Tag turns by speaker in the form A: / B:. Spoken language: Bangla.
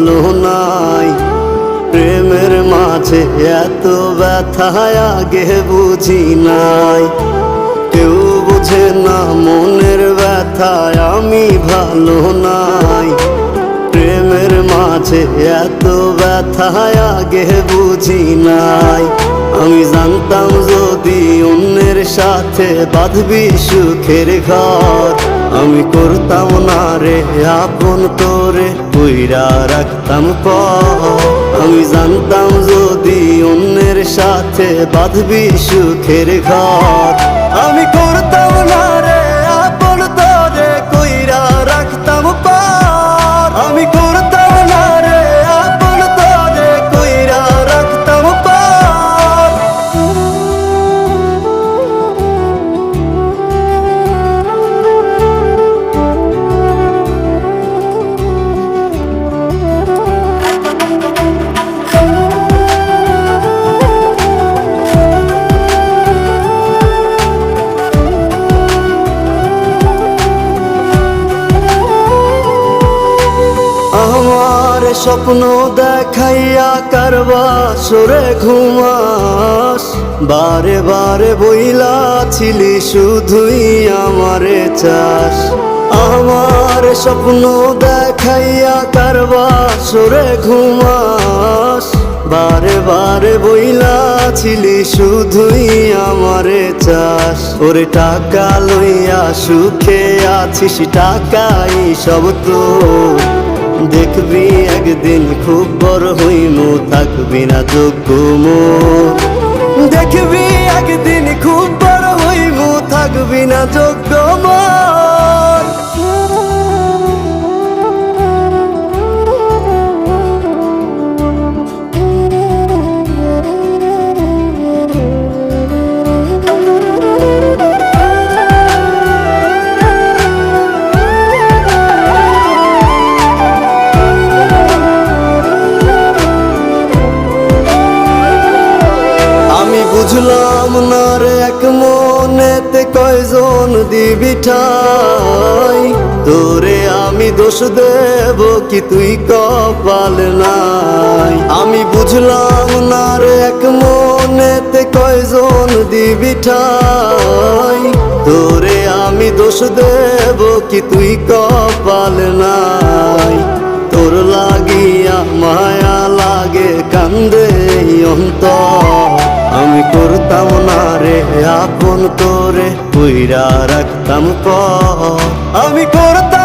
A: ভালো নাই। প্রেমের মাঝে এত ব্যথা আগে বুঝি নাই। কেউ বোঝে না মনের ব্যথায় আমি ভালো নাই। প্রেমের মাঝে এত ব্যথা আগে বুঝি নাই। আমি জানতাম যদি অন্যের সাথে বাঁধবি সুখের ঘর, আমি করতাম না রে আপন তোরে কইরা রাখতাম পর। আমি জানতাম যদি অন্যের সাথে বাঁধবি সুখের ঘর, আমি করতাম না রে আপন তোরে কইরা রাখতাম পর। আমি করতাম না রে আপন তোরে কইরা রাখতাম পর। আমার স্বপ্ন দেখাইয়া কারবা সরে ঘুমাস, বারে বারে বইলা ছিলি শুধুই আমারে চাস। আমার স্বপ্ন দেখাইয়া কারবা সরে ঘুমাস, বারে বারে বইলা ছিলি শুধুই আমারে চাস। ওরে টাকা লইয়া সুখে আছিস, টাকাই সব তোর। দেখবি একদিন খুব বড় হইমু, থাকবি না যোগ্য মোর। দেখবি একদিন খুব বড় হইমু, থাকবি না যোগ্য মোর। বুঝলাম না রে এক মনেতে কয়জন দিবি ঠাই, তোরে আমি দোষ দেব কি তুই কপাল নাই। আমি বুঝলাম না রে এক মনেতে কয়জন দিবি ঠাই, তোরে আমি দোষ দেব কি তুই কপাল নাই। তোর লাগিয়া মায়া লাগে কান্দে অন্তর, আমি করতাম না রে আপন তোরে কইরা রাখতাম পর। আমি করতাম